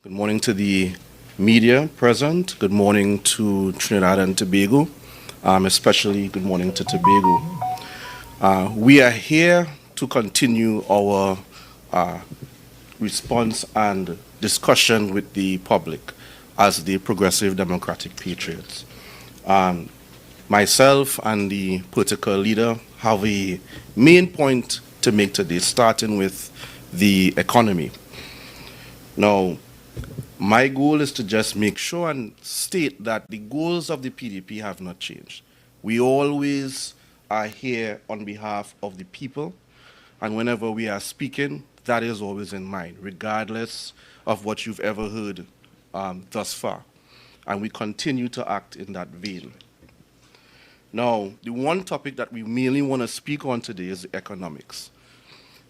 Good morning to the media present. Good morning to Trinidad and Tobago. Especially good morning to Tobago. We are here to continue our response and discussion with the public as the Progressive Democratic Patriots. Myself and the political leader have a main point to make today, starting with the economy. Now, my goal is to just make sure and state that the goals of the PDP have not changed. We always are here on behalf of the people, and whenever we are speaking, that is always in mind, regardless of what you've ever heard thus far. And we continue to act in that vein. Now, the one topic that we mainly want to speak on today is economics.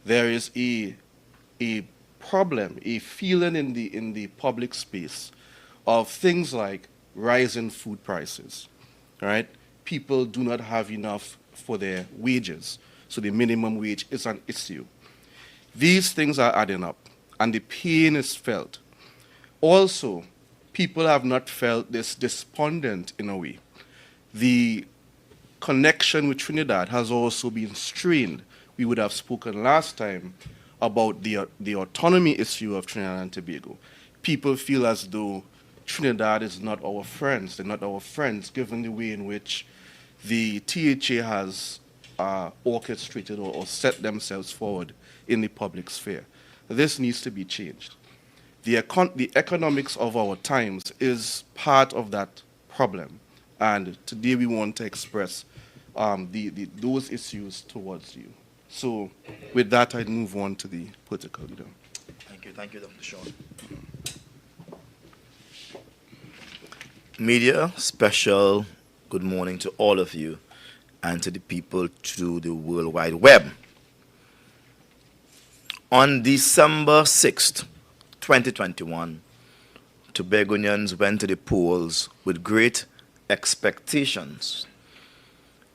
There is a problem, a feeling in the public space of things like rising food prices, right? People do not have enough for their wages, so the minimum wage is an issue. These things are adding up, and the pain is felt. Also, people have not felt this despondent in a way. The connection with Trinidad has also been strained. We would have spoken last time about the autonomy issue of Trinidad and Tobago. People feel as though Trinidad is not our friends. They're not our friends, given the way in which the THA has orchestrated or set themselves forward in the public sphere. This needs to be changed. The economics of our times is part of that problem. And today we want to express those issues towards you. So with that, I'd move on to the political leader. Thank you, Dr. Sean. Media, special good morning to all of you and to the people through the World Wide Web. On December 6th, 2021, Tobagonians went to the polls with great expectations.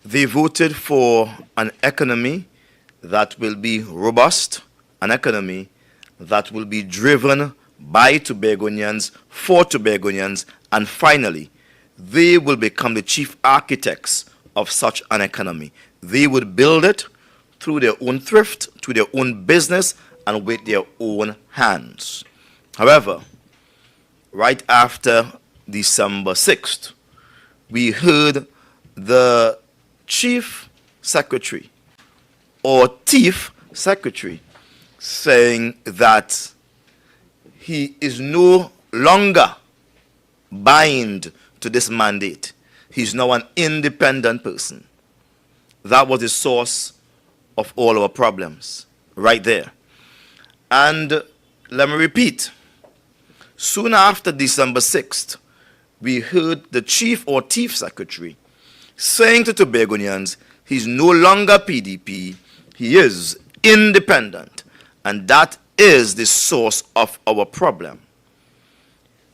They voted for an economy that will be robust, an economy that will be driven by Tobagonians, for Tobagonians, and finally, they will become the chief architects of such an economy. They would build it through their own thrift, through their own business, and with their own hands. However, right after December 6th, we heard the chief secretary or thief secretary saying that he is no longer bind to this mandate. He's now an independent person. That was the source of all our problems, right there. And let me repeat, soon after December 6th, we heard the chief or thief secretary saying to Tobagonians, he's no longer PDP, he is independent. And that is the source of our problem.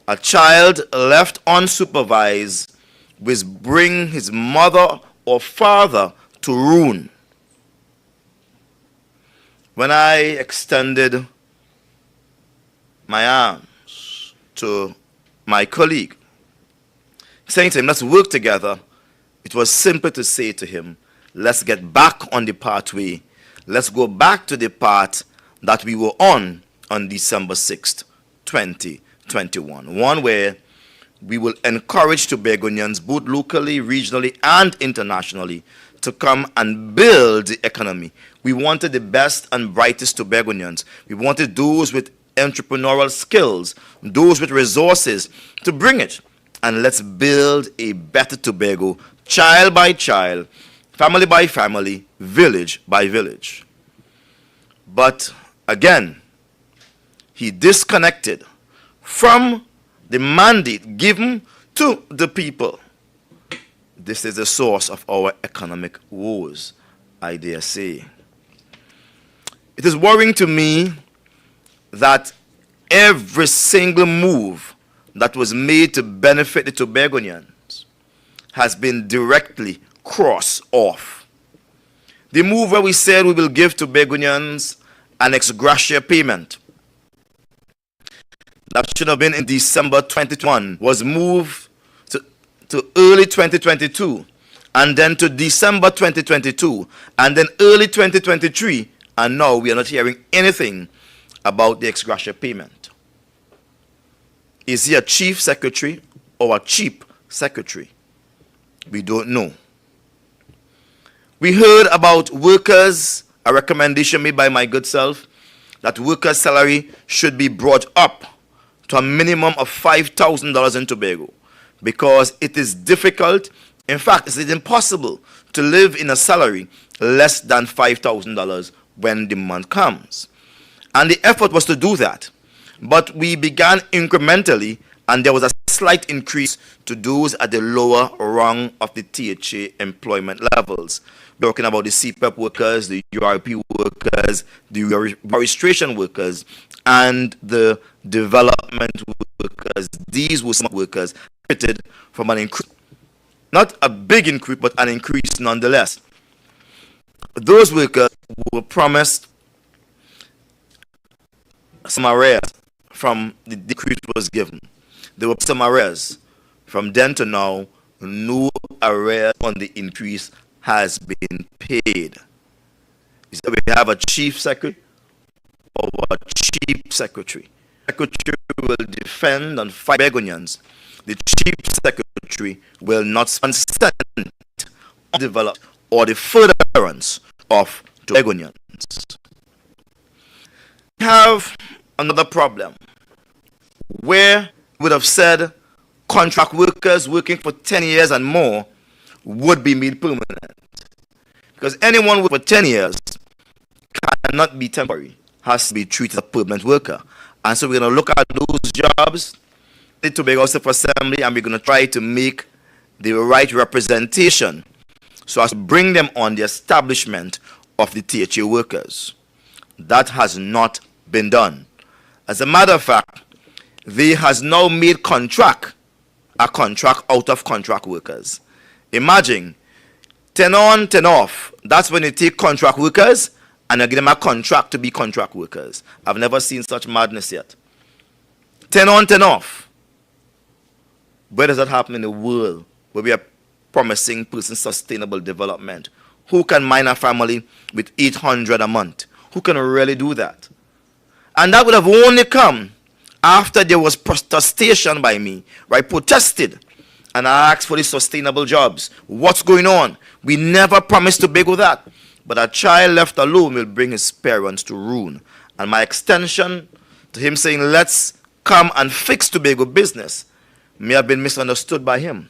A child left unsupervised will bring his mother or father to ruin. When I extended my arms to my colleague, saying to him, let's work together, it was simple to say to him, let's get back on the pathway. Let's go back to the path that we were on December 6th, 2021. One where we will encourage Tobagonians, both locally, regionally, and internationally, to come and build the economy. We wanted the best and brightest Tobagonians. We wanted those with entrepreneurial skills, those with resources to bring it. And let's build a better Tobago, child by child, family by family, village by village. But again, he disconnected from the mandate given to the people. This is the source of our economic woes, I dare say. It is worrying to me that every single move that was made to benefit the Tobagonians has been directly crossed off. The move where we said we will give Tobagonians an ex gratia payment that should have been in December 2021 was moved to early 2022, and then to December 2022, and then early 2023, and now we are not hearing anything about the ex gratia payment. Is he a chief secretary or a cheap secretary? We don't know. We heard about workers, a recommendation made by my good self, that workers' salary should be brought up to a minimum of $5,000 in Tobago, because it is difficult, in fact, it is impossible to live in a salary less than $5,000 when the month comes. And the effort was to do that. But we began incrementally, and there was a slight increase to those at the lower rung of the THA employment levels. We're talking about the CPEP workers, the URP workers, the registration workers, and the development workers. These were some workers benefited from an increase, not a big increase, but an increase nonetheless. Those workers were promised some arrears from the decree was given. There were some arrears. From then to now, no arrears on the increase has been paid. So we have a chief secretary or a chief secretary. The secretary will defend and fight Begonians. The chief secretary will not consent on develop or the furtherance of Begonians. We have another problem where we would have said contract workers working for 10 years and more would be made permanent. Because anyone working for 10 years cannot be temporary, has to be treated as a permanent worker. And so we're going to look at those jobs, the Tobago Self-Assembly, and we're going to try to make the right representation so as to bring them on the establishment of the THA workers. That has not been done. As a matter of fact, they has now made contract a contract out of contract workers. Imagine 10 on, 10 off. That's when you take contract workers and you give them a contract to be contract workers. I've never seen such madness yet. 10 on, 10 off. Where does that happen in the world where we are promising persons sustainable development? Who can mind a family with 800 a month? Who can really do that? And that would have only come after there was protestation by me, where I protested and I asked for the sustainable jobs. What's going on? We never promised Tobago that. But a child left alone will bring his parents to ruin. And my extension to him saying, let's come and fix Tobago business, may have been misunderstood by him.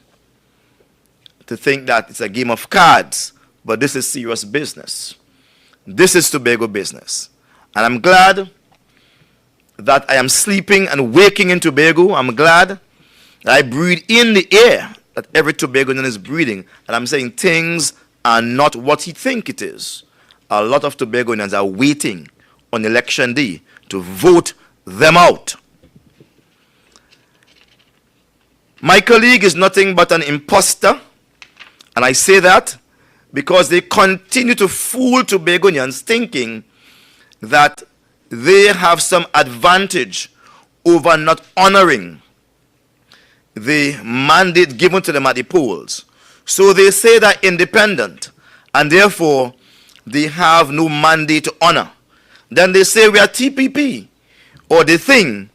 To think that it's a game of cards, but this is serious business. This is Tobago business. And I'm glad that I am sleeping and waking in Tobago. I'm glad that I breathe in the air that every Tobagoan is breathing. And I'm saying things are not what you think it is. A lot of Tobagoans are waiting on election day to vote them out. My colleague is nothing but an imposter. And I say that because they continue to fool Tobagoans thinking that they have some advantage over not honoring the mandate given to them at the polls. So they say they're independent, and therefore they have no mandate to honor. Then they say we are TPP, or the thing,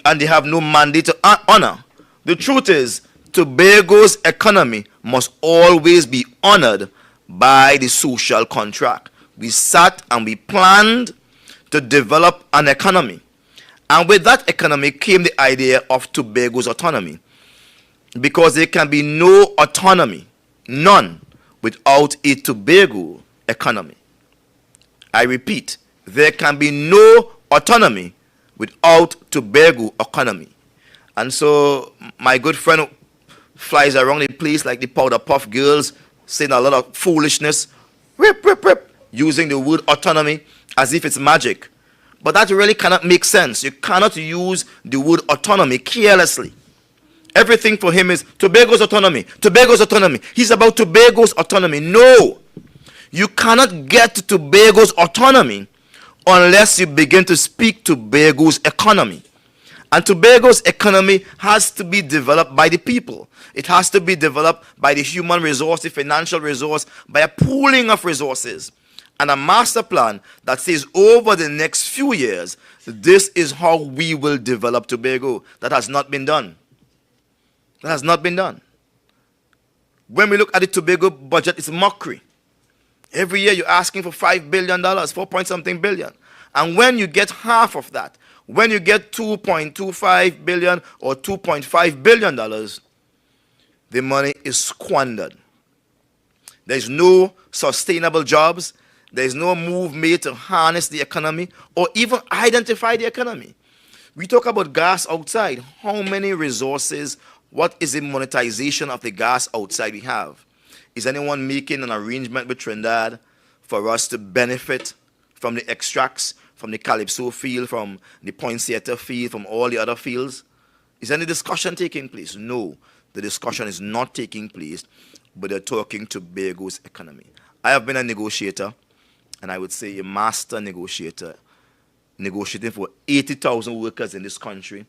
and they have no mandate to honor. The truth is, Tobago's economy must always be honored by the social contract. We sat and we planned to develop an economy. And with that economy came the idea of Tobago's autonomy. Because there can be no autonomy, none, without a Tobago economy. I repeat, there can be no autonomy without Tobago economy. And so my good friend flies around the place like the powder puff girls, saying a lot of foolishness, rip, rip, rip, using the word autonomy as if it's magic. But that really cannot make sense. You cannot use the word autonomy carelessly. Everything for him is Tobago's autonomy, Tobago's autonomy. He's about Tobago's autonomy. No. You cannot get to Tobago's autonomy unless you begin to speak Tobago's economy. And Tobago's economy has to be developed by the people. It has to be developed by the human resource, the financial resource, by a pooling of resources. And a master plan that says over the next few years, this is how we will develop Tobago. That has not been done. That has not been done. When we look at the Tobago budget, it's a mockery. Every year you're asking for $5 billion, 4 point something billion. And when you get half of that, when you get $2.25 billion or $2.5 billion, the money is squandered. There's no sustainable jobs. There's no move made to harness the economy or even identify the economy. We talk about gas outside. How many resources, what is the monetization of the gas outside we have? Is anyone making an arrangement with Trinidad for us to benefit from the extracts, from the Calypso field, from the Poinsettia field, from all the other fields? Is any discussion taking place? No, the discussion is not taking place, but they're talking Tobago's economy. I have been a negotiator, and I would say a master negotiator, negotiating for 80,000 workers in this country,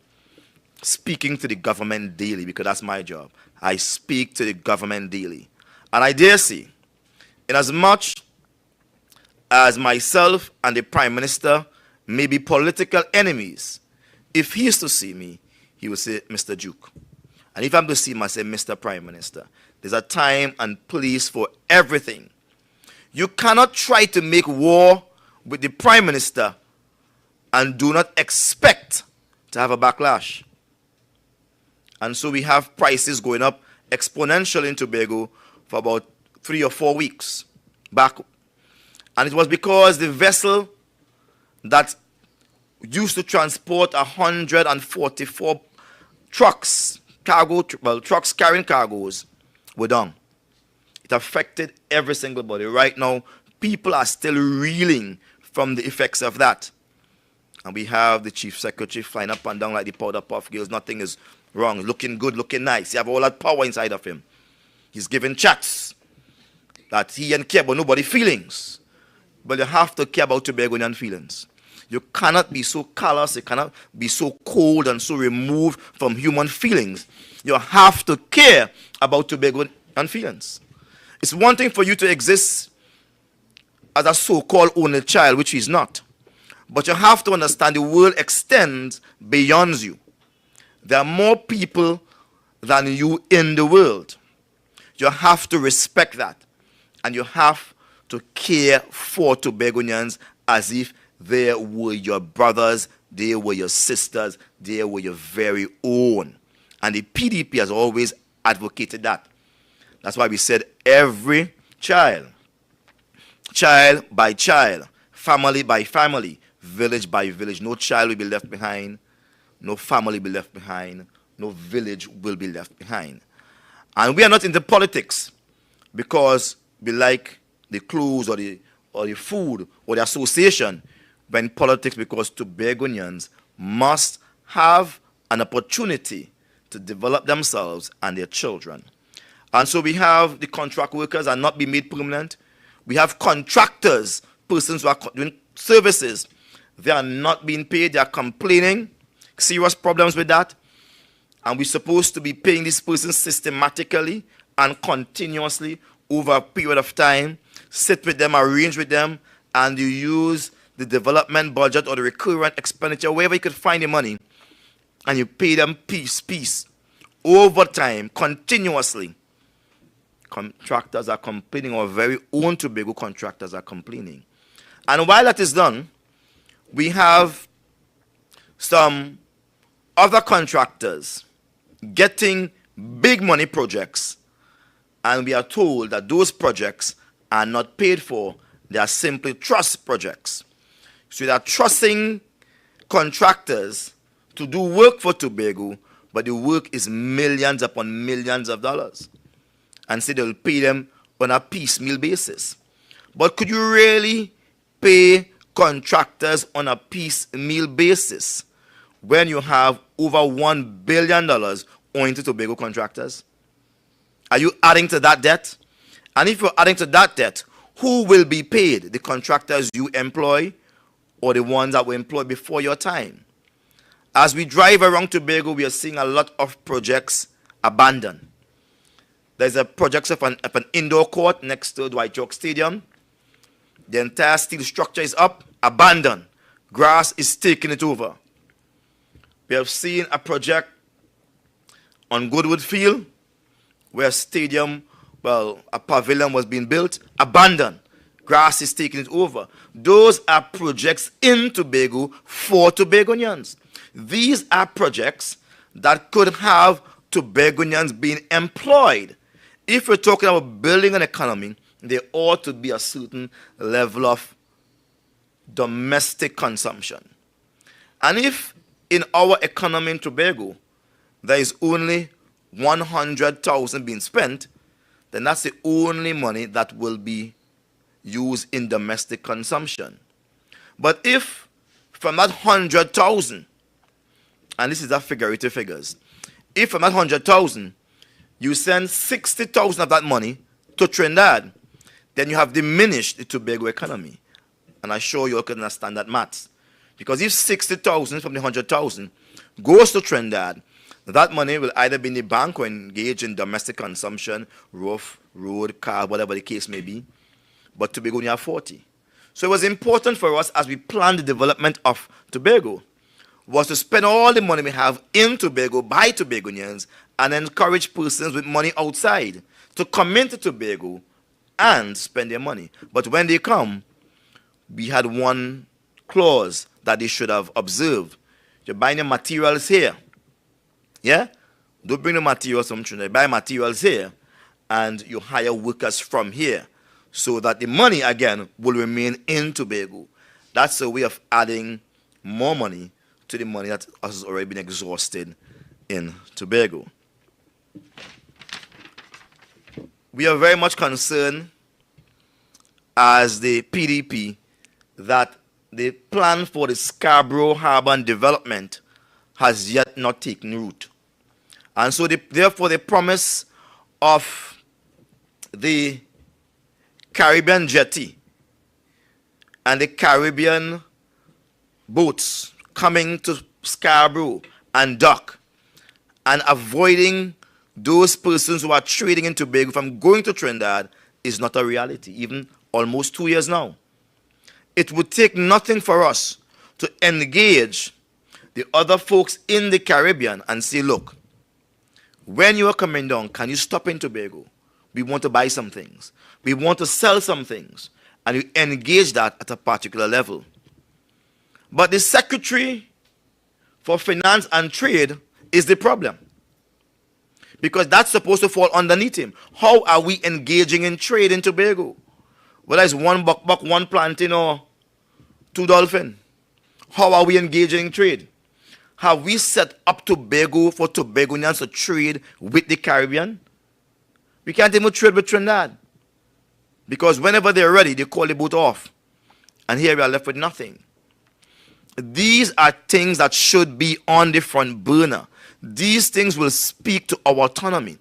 speaking to the government daily, because that's my job. I speak to the government daily. And I dare say, in as much as myself and the Prime Minister may be political enemies, if he is to see me, he will say, Mr. Duke. And if I'm to see him, I say, Mr. Prime Minister. There's a time and place for everything. You cannot try to make war with the Prime Minister and do not expect to have a backlash. And so we have prices going up exponentially in Tobago for about 3 or 4 weeks back. And it was because the vessel that used to transport 144 trucks, trucks carrying cargoes, were down. It affected every single body. Right now, people are still reeling from the effects of that. And we have the Chief Secretary flying up and down like the powder puff girls. Nothing is wrong. Looking good, looking nice. You have all that power inside of him. He's giving chats that he ain't care about nobody's feelings. But you have to care about Tobagonian feelings. You cannot be so callous, you cannot be so cold and so removed from human feelings. You have to care about Tobagonian feelings. It's one thing for you to exist as a so-called only child, which he's not. But you have to understand the world extends beyond you. There are more people than you in the world. You have to respect that. And you have to care for Tobagonians as if they were your brothers, they were your sisters, they were your very own. And the PDP has always advocated that. That's why we said every child, child by child, family by family, village by village, no child will be left behind, no family will be left behind, no village will be left behind. And we are not into politics because we like the clothes or the food or the association. We're in politics because Tobagonians must have an opportunity to develop themselves and their children. And so we have the contract workers are not being made permanent. We have contractors, persons who are doing services. They are not being paid. They are complaining. Serious problems with that. And we're supposed to be paying these persons systematically and continuously over a period of time. Sit with them, arrange with them, and you use the development budget or the recurrent expenditure, wherever you could find the money, and you pay them piece, over time, continuously. Contractors are complaining, our very own Tobago contractors are complaining. And while that is done, we have some other contractors getting big money projects, and we are told that those projects are not paid for. They are simply trust projects. So they are trusting contractors to do work for Tobago, but the work is millions upon millions of dollars. And say they'll pay them on a piecemeal basis. But could you really pay contractors on a piecemeal basis when you have over $1 billion owing to Tobago contractors? Are you adding to that debt? And if you're adding to that debt, who will be paid? The contractors you employ or the ones that were employed before your time? As we drive around Tobago, we are seeing a lot of projects abandoned. There's a project of an indoor court next to Dwight York Stadium. The entire steel structure is up, abandoned. Grass is taking it over. We have seen a project on Goodwood Field where a pavilion was being built, abandoned. Grass is taking it over. Those are projects in Tobago for Tobagonians. These are projects that could have Tobagonians being employed. If we're talking about building an economy, there ought to be a certain level of domestic consumption. And if in our economy in Tobago, there is only 100,000 being spent, then that's the only money that will be used in domestic consumption. But if from that 100,000, and this is a figurative figures, if from that 100,000, you send 60,000 of that money to Trinidad, then you have diminished the Tobago economy. And I'm sure you all can understand that maths. Because if 60,000 from the 100,000 goes to Trinidad, that money will either be in the bank or engage in domestic consumption, roof, road, car, whatever the case may be. But Tobago only have 40. So it was important for us as we planned the development of Tobago was to spend all the money we have in Tobago by Tobagonians and encourage persons with money outside to come into Tobago and spend their money. But when they come, we had one clause that they should have observed. You're buying the materials here. Yeah? Don't bring the materials from Trinidad. Buy materials here and you hire workers from here so that the money, again, will remain in Tobago. That's a way of adding more money to the money that has already been exhausted in Tobago. We are very much concerned as the PDP that the plan for the Scarborough Harbour development has yet not taken root. And so therefore the promise of the Caribbean jetty and the Caribbean boats coming to Scarborough and dock and avoiding those persons who are trading in Tobago from going to Trinidad is not a reality, even almost 2 years now. It would take nothing for us to engage the other folks in the Caribbean and say, look, when you are coming down, can you stop in Tobago? We want to buy some things. We want to sell some things. And you engage that at a particular level. But the Secretary for Finance and Trade is the problem. Because that's supposed to fall underneath him. How are we engaging in trade in Tobago? Whether it's one buck, one plantain, or two dolphin. How are we engaging in trade? Have we set up Tobago for Tobagonians to trade with the Caribbean? We can't even trade with Trinidad. Because whenever they're ready, they call the boat off. And here we are left with nothing. These are things that should be on the front burner. These things will speak to our autonomy.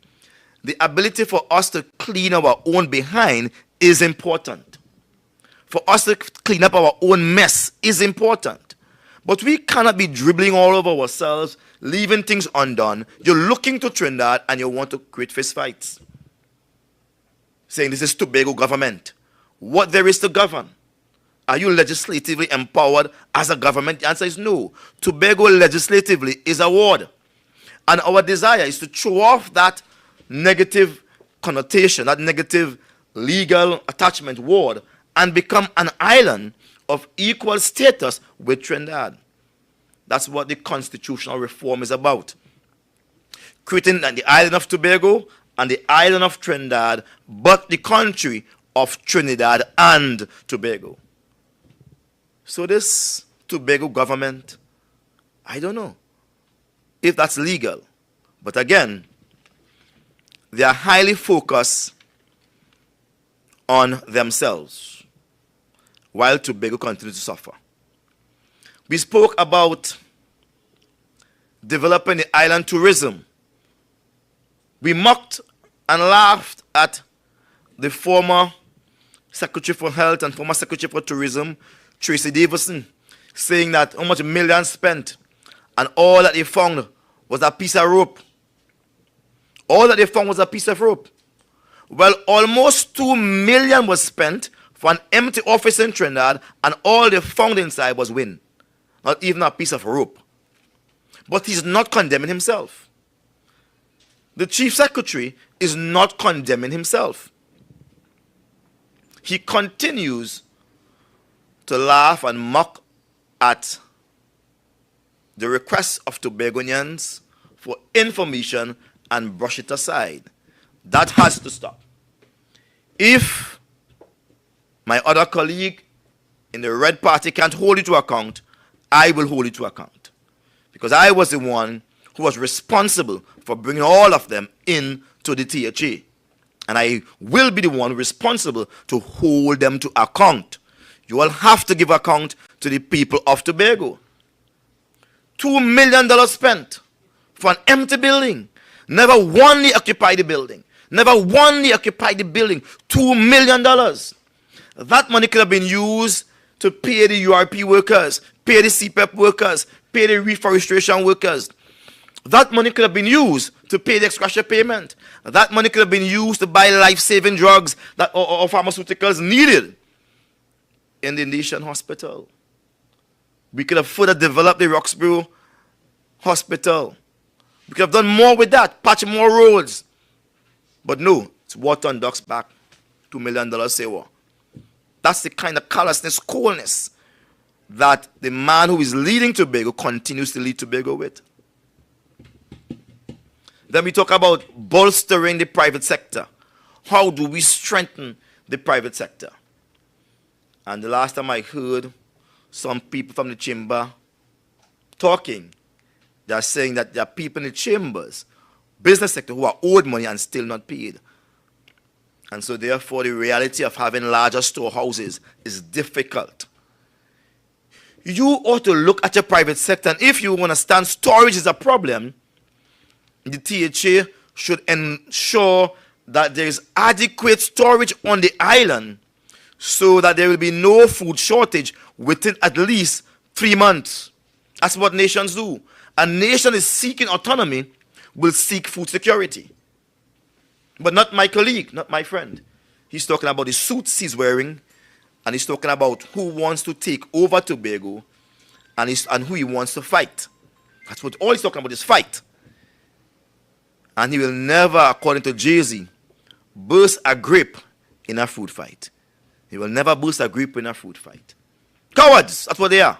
The ability for us to clean our own behind is important. For us to clean up our own mess is important. But we cannot be dribbling all over ourselves, leaving things undone. You're looking to Trinidad and you want to create fist fights. Saying this is Tobago government. What there is to govern? Are you legislatively empowered as a government? The answer is no. Tobago legislatively is a ward. And our desire is to throw off that negative connotation, that negative legal attachment ward, and become an island of equal status with Trinidad. That's what the constitutional reform is about. Creating the island of Tobago and the island of Trinidad, but the country of Trinidad and Tobago. So this Tobago government, I don't know if that's legal. But again, they are highly focused on themselves, while Tobago continues to suffer. We spoke about developing the island tourism. We mocked and laughed at the former Secretary for Health and former Secretary for Tourism, Tracy Davison, saying that how much millions spent and all that they found was a piece of rope. All that they found was a piece of rope. Well, almost $2 million was spent for an empty office in Trinidad, and all they found inside was wind, not even a piece of rope. But he's not condemning himself. The chief secretary is not condemning himself. He continues to laugh and mock at the requests of Tobagonians for information and brush it aside. That has to stop. If my other colleague in the Red Party can't hold you to account, I will hold you to account. Because I was the one who was responsible for bringing all of them into the THA. And I will be the one responsible to hold them to account. You will have to give account to the people of Tobago. $2 million spent for an empty building. Never one they occupied the building. Never one they occupied the building. $2 million. That money could have been used to pay the URP workers, pay the CPEP workers, pay the reforestation workers. That money could have been used to pay the extra payment. That money could have been used to buy life-saving drugs that, or pharmaceuticals needed in the nation hospital. We could have further developed the Roxborough hospital. We could have done more with that, patch more roads. But no, it's water on ducks back. $2 million say what? That's the kind of callousness, coldness that the man who is leading Tobago continues to lead Tobago with. Then we talk about bolstering the private sector. How do we strengthen the private sector? And the last time I heard some people from the chamber talking, they are saying that there are people in the chambers, business sector, who are owed money and still not paid. And so therefore the reality of having larger storehouses is difficult. You ought to look at your private sector, and if you understand storage is a problem, the THA should ensure that there is adequate storage on the island so that there will be no food shortage within at least 3 months. That's what nations do. A nation is seeking autonomy will seek food security. But not my colleague, not my friend. He's talking about the suits he's wearing, and he's talking about who wants to take over Tobago, and who he wants to fight. That's what all he's talking about is fight. And he will never, according to Jay-Z, burst a grape in a food fight. He will never burst a grape in a food fight. Cowards, that's what they are.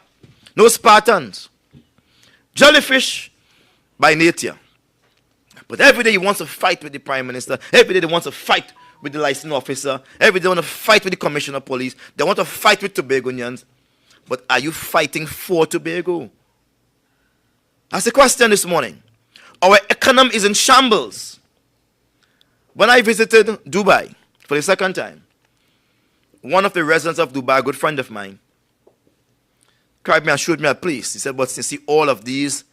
No Spartans. Jellyfish by nature. But every day he wants to fight with the Prime Minister. Every day he wants to fight with the licensing officer. Every day they want to fight with the Commissioner of Police. They want to fight with Tobagonians. But are you fighting for Tobago? That's the question this morning. Our economy is in shambles. When I visited Dubai for the second time, one of the residents of Dubai, a good friend of mine, cried me and showed me a place. He said, but you see all of these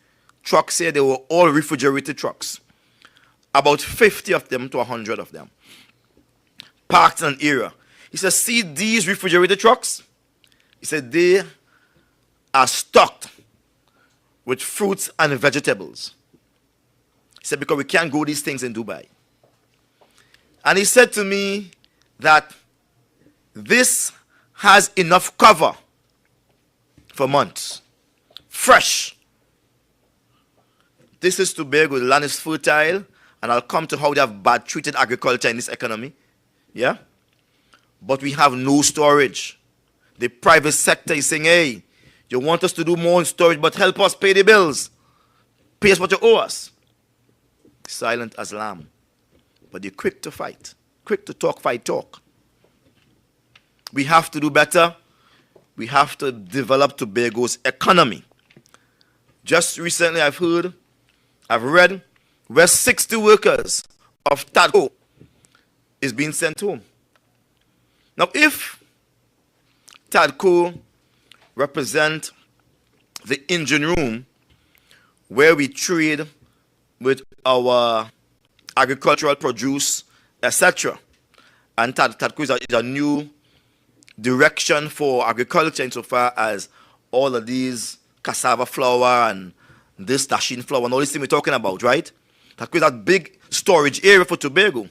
trucks here, they were all refrigerated trucks. About 50 of them to 100 of them. Parked in an area. He said, see these refrigerated trucks? He said, they are stocked with fruits and vegetables. He said, because we can't grow these things in Dubai. And he said to me that this has enough cover for months. Fresh. This is Tobago. The land is fertile. And I'll come to how they have bad treated agriculture in this economy. Yeah? But we have no storage. The private sector is saying, hey, you want us to do more in storage, but help us pay the bills. Pay us what you owe us. Silent as lamb. But they're quick to fight. Quick to talk, fight, talk. We have to do better. We have to develop Tobago's economy. Just recently I've read, where 60 workers of Tobago is being sent home. Now, if Tobago represent the engine room where we trade with our agricultural produce, etc., and Tobago is a new direction for agriculture insofar as all of these cassava flour and this dashing flour and all this thing we're talking about, right? That creates that big storage area for Tobago.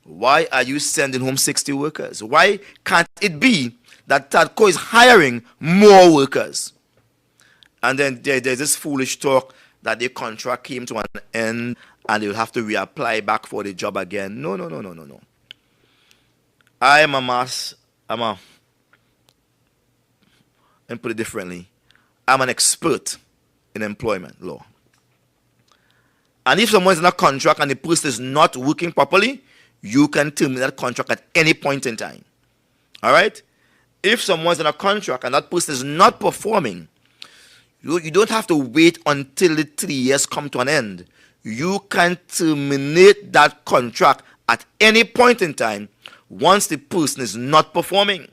Why are you sending home 60 workers? Why can't it be that TADCO is hiring more workers? And then there's this foolish talk that the contract came to an end and they will have to reapply back for the job again. No. And put it differently, I'm an expert in employment law. And if someone's in a contract and the person is not working properly, you can terminate that contract at any point in time. All right? If someone's in a contract and that person is not performing, you don't have to wait until the 3 years come to an end. You can terminate that contract at any point in time once the person is not performing.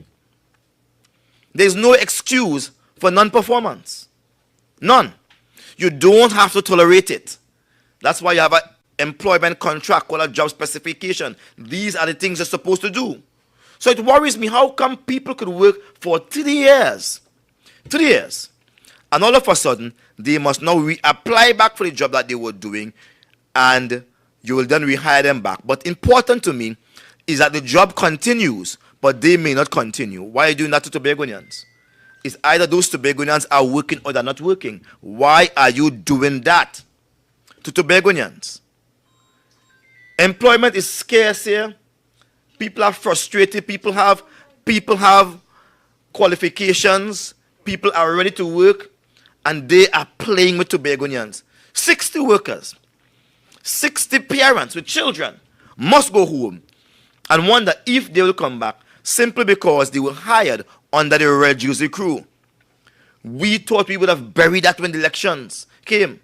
There's no excuse for non-performance. None. You don't have to tolerate it. That's why you have an employment contract called a job specification. These are the things you're supposed to do. So it worries me, how come people could work for 3 years? 3 years. And all of a sudden, they must now reapply back for the job that they were doing, and you will then rehire them back. But important to me is that the job continues, but they may not continue. Why are you doing that to Tobagonians? It's either those Tobagonians are working or they're not working. Why are you doing that to Tobagonians? Employment is scarce here. People are frustrated. People have qualifications. People are ready to work, and they are playing with Tobagonians. 60 workers, 60 parents with children must go home and wonder if they will come back simply because they were hired under the Red Jersey crew. We thought we would have buried that when the elections came.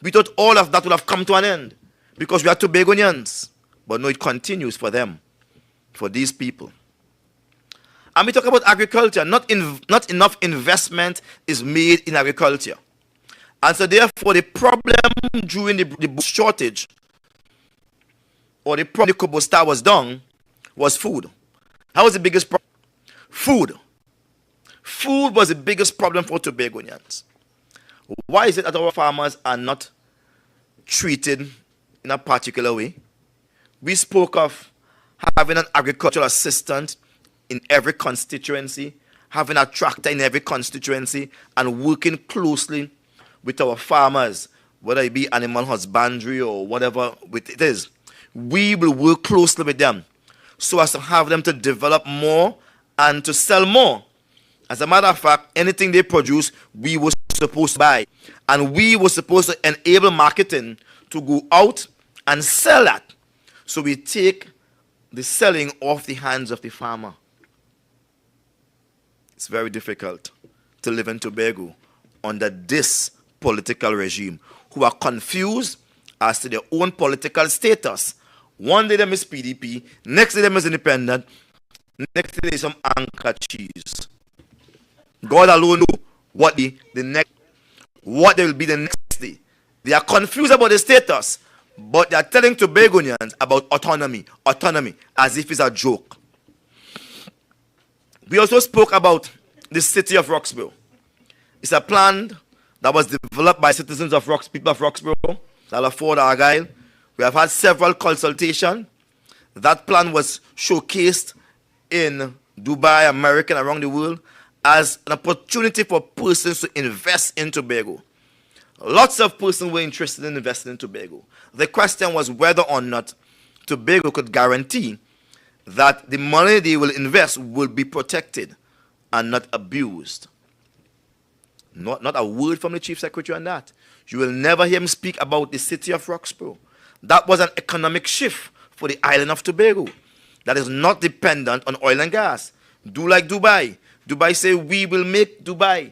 We thought all of that would have come to an end because we are Tobagonians. But no, it continues for them, for these people. And we talk about agriculture. Not enough investment is made in agriculture. And so therefore the problem during the shortage, or the problem the Kobo Star was done, was food. That was the biggest problem. Food. Food was the biggest problem for Tobagonians. Why is it that our farmers are not treated in a particular way? We spoke of having an agricultural assistant in every constituency, having a tractor in every constituency, and working closely with our farmers, whether it be animal husbandry or whatever it is. We will work closely with them so as to have them to develop more and to sell more. As a matter of fact, anything they produce, we were supposed to buy. And we were supposed to enable marketing to go out and sell that. So we take the selling off the hands of the farmer. It's very difficult to live in Tobago under this political regime, who are confused as to their own political status. One day them is PDP, next day them is independent, next day is some anchor cheese. God alone knows what what they will be the next day. They are confused about the status, but they are telling Tobagonians about autonomy, as if it's a joke. We also spoke about the city of Roxborough. It's a plan that was developed by citizens of people of Roxborough, Ford, Argyle. We have had several consultations. That plan was showcased in Dubai, America, and around the world as an opportunity for persons to invest in Tobago. Lots of persons were interested in investing in Tobago. The question was whether or not Tobago could guarantee that the money they will invest will be protected and not abused. Not a word from the Chief Secretary on that. You will never hear him speak about the city of Roxborough. That was an economic shift for the island of Tobago that is not dependent on oil and gas. Do like Dubai. Dubai say we will make Dubai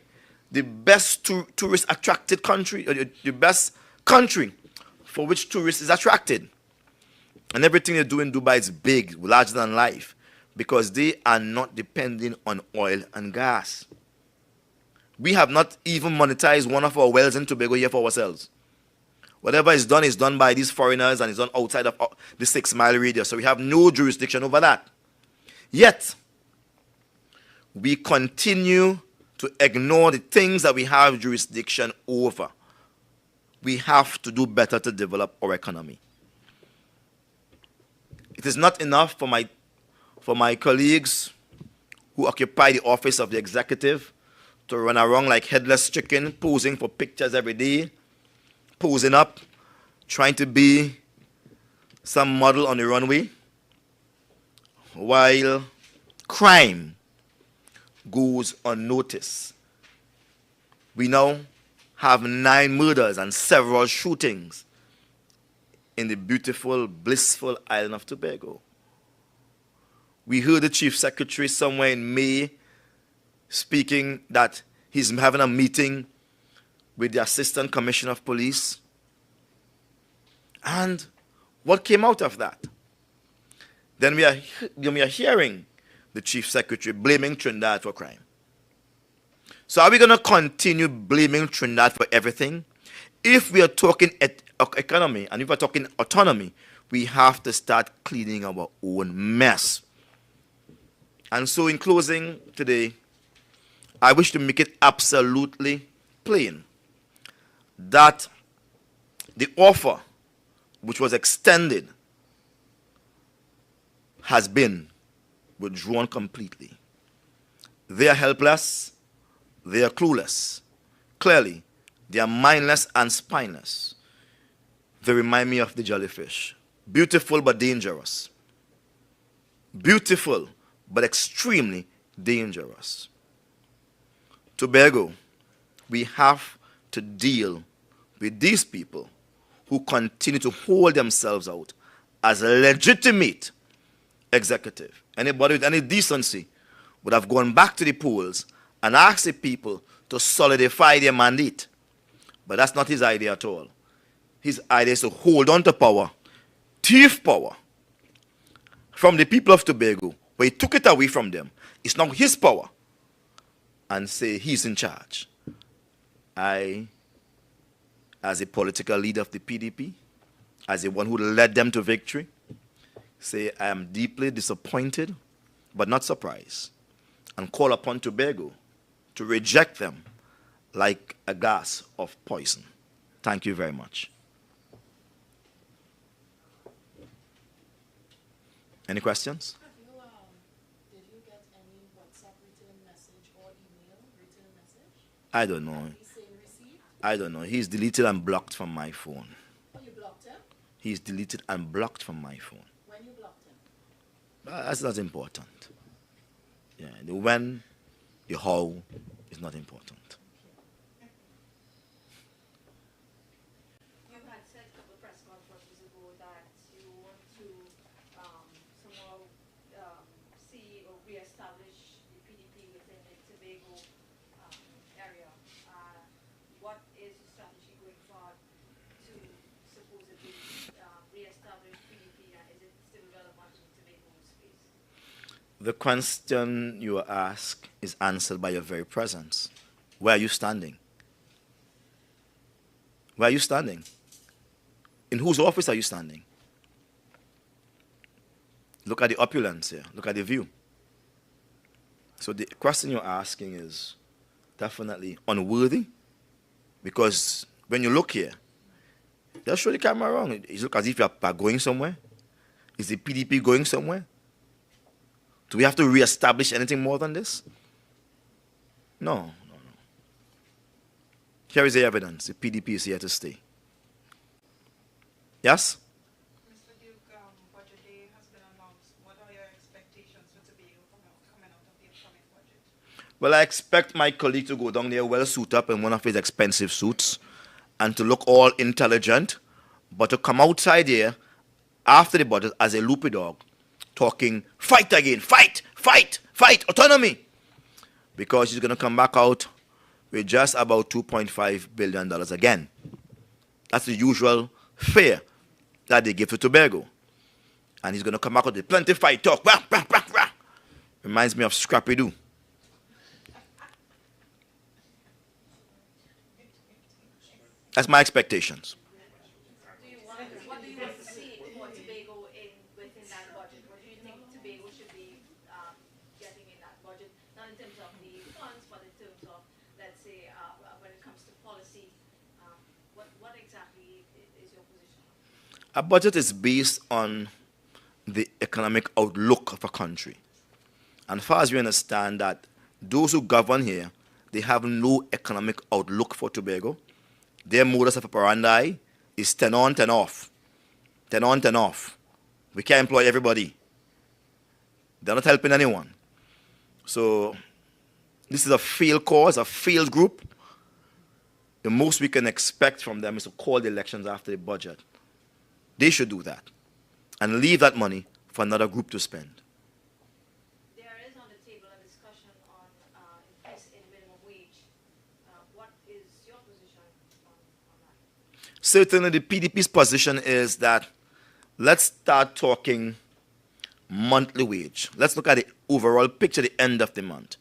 the best tourist attracted country, the best country for which tourists is attracted. And everything they do in Dubai is big, larger than life, because they are not depending on oil and gas. We have not even monetized one of our wells in Tobago here for ourselves. Whatever is done by these foreigners and is done outside of the 6 mile radius. So we have no jurisdiction over that. Yet, we continue to ignore the things that we have jurisdiction over. we have to do better to develop our economy. It is not enough for my colleagues who occupy the office of the executive to run around like headless chicken, posing for pictures every day, posing up, trying to be some model on the runway, while crime goes unnoticed. We now have 9 murders and several shootings in the beautiful, blissful island of Tobago. We heard the Chief Secretary somewhere in May speaking that he's having a meeting with the Assistant Commissioner of Police. And what came out of that? Then we are hearing the Chief Secretary blaming Trinidad for crime. So are we going to continue blaming Trinidad for everything? If we are talking economy and if we're talking autonomy, we have to start cleaning our own mess. And so in closing today, I wish to make it absolutely plain that the offer which was extended has been withdrawn completely. They are helpless. They are clueless. Clearly, they are mindless and spineless. They remind me of the jellyfish. Beautiful but dangerous. Beautiful but extremely dangerous. Tobago, we have to deal with these people who continue to hold themselves out as a legitimate executive. Anybody with any decency would have gone back to the polls and asked the people to solidify their mandate. But that's not his idea at all. His idea is to hold on to power, thief power, from the people of Tobago, where he took it away from them. It's now his power, and say he's in charge. I, as a political leader of the PDP, as the one who led them to victory, say I am deeply disappointed, but not surprised, and call upon Tobago to reject them like a gas of poison. Thank you very much. Any questions? Did you get any WhatsApp written message or email written message? I don't know. He's saying received? I don't know. He's deleted and blocked from my phone. Oh, you blocked him? He's deleted and blocked from my phone. When you blocked him? That's not important. Yeah, the when, the how is not important. You had said a couple of press conferences ago that you want to somehow see or re-establish the PDP within the Tobago area. What is the strategy going forward to supposedly re-establish PDP, and is it still relevant in Tobago space? The question you ask is answered by your very presence. Where are you standing? Where are you standing? In whose office are you standing? Look at the opulence here. Look at the view. So the question you're asking is definitely unworthy, because when you look here, just show the camera around. It looks as if you're going somewhere. Is the PDP going somewhere? Do we have to re-establish anything more than this? No. Here is the evidence. The PDP is here to stay. Yes? Mr. Duke, Budget Day has been announced. What are your expectations for Tobago coming out of the upcoming budget? Well, I expect my colleague to go down there well suited up in one of his expensive suits and to look all intelligent, but to come outside here after the budget as a loopy dog, talking, fight again, fight, autonomy. Because he's going to come back out with just about $2.5 billion again. That's the usual fare that they give to Tobago. And he's going to come back with plenty fight talk. Rah, rah, rah, rah. Reminds me of Scrappy-Doo. That's my expectations. What do you want to see for Tobago within that budget? What do you think Tobago should be getting in that budget? Not in terms of the funds, but in terms of, let's say, when it comes to policy, what exactly A budget is based on the economic outlook of a country. And far as we understand that those who govern here, they have no economic outlook for Tobago. Their modus operandi is 10 on, 10 off. 10 on, 10 off. We can't employ everybody. They're not helping anyone. So this is a failed cause, a failed group. The most we can expect from them is to call the elections after the budget. They should do that and leave that money for another group to spend. There is on the table a discussion on increase in minimum wage. What is your position on that? Certainly the PDP's position is that let's start talking monthly wage. Let's look at the overall picture at the end of the month.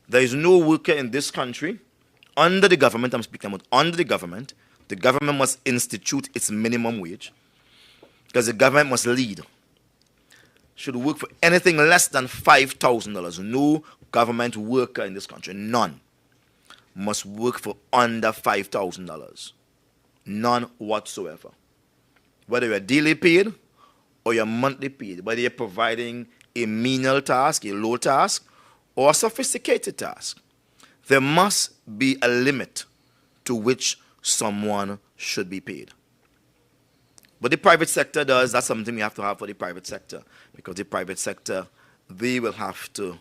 There is no worker in this country, under the government, I'm speaking about under the government must institute its minimum wage because the government must lead. Should work for anything less than $5,000. No government worker in this country, none, must work for under $5,000. None whatsoever. Whether you're daily paid or you're monthly paid, whether you're providing a menial task, a low task, or a sophisticated task, there must be a limit to which someone should be paid. But the private sector does, that's something we have to have for the private sector, because the private sector, they will have to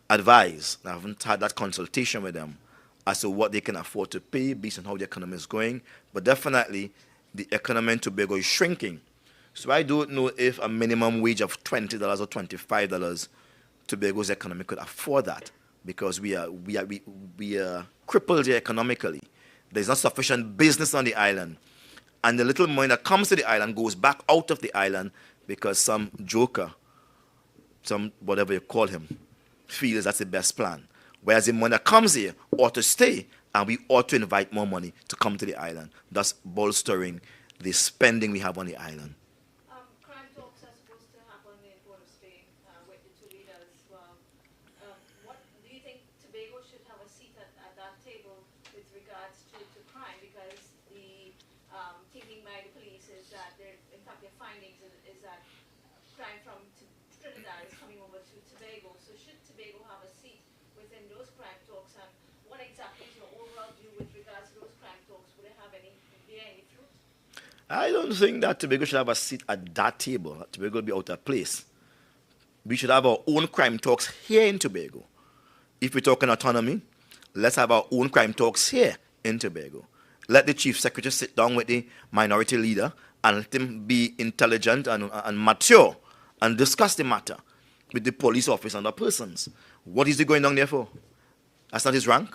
advise. I haven't had that consultation with them as to what they can afford to pay based on how the economy is going, but definitely the economy in Tobago is shrinking. So I don't know if a minimum wage of $20 or $25, Tobago's economy could afford that, because we are crippled here economically. There's not sufficient business on the island. And the little money that comes to the island goes back out of the island because some joker, some whatever you call him, feels that's the best plan. Whereas the money that comes here ought to stay, and we ought to invite more money to come to the island, thus bolstering the spending we have on the island. Crime talks are supposed to happen in Port of Spain with the two leaders. What do you think Tobago should have a seat at that table with regards to crime? Because the thinking by the police is that in fact their findings is that crime from Trinidad is coming over to Tobago. So should Tobago have a seat within those crime talks, and what exactly is your overall view with regards to those crime talks? Would it have any fruit? I don't think that Tobago should have a seat at that table. Tobago will be out of place. We should have our own crime talks here in Tobago. If we're talking autonomy, let's have our own crime talks here in Tobago. Let the chief secretary sit down with the minority leader and let him be intelligent and mature and discuss the matter with the police officer and other persons. What is he going down there for? That's not his rank.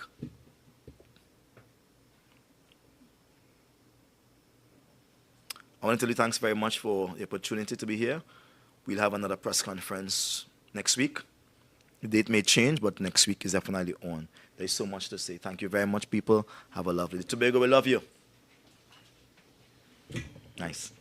I want to tell you thanks very much for the opportunity to be here. We'll have another press conference next week. The date may change, but next week is definitely on. There's so much to say. Thank you very much, people. Have a lovely day. Tobago, we love you. Nice.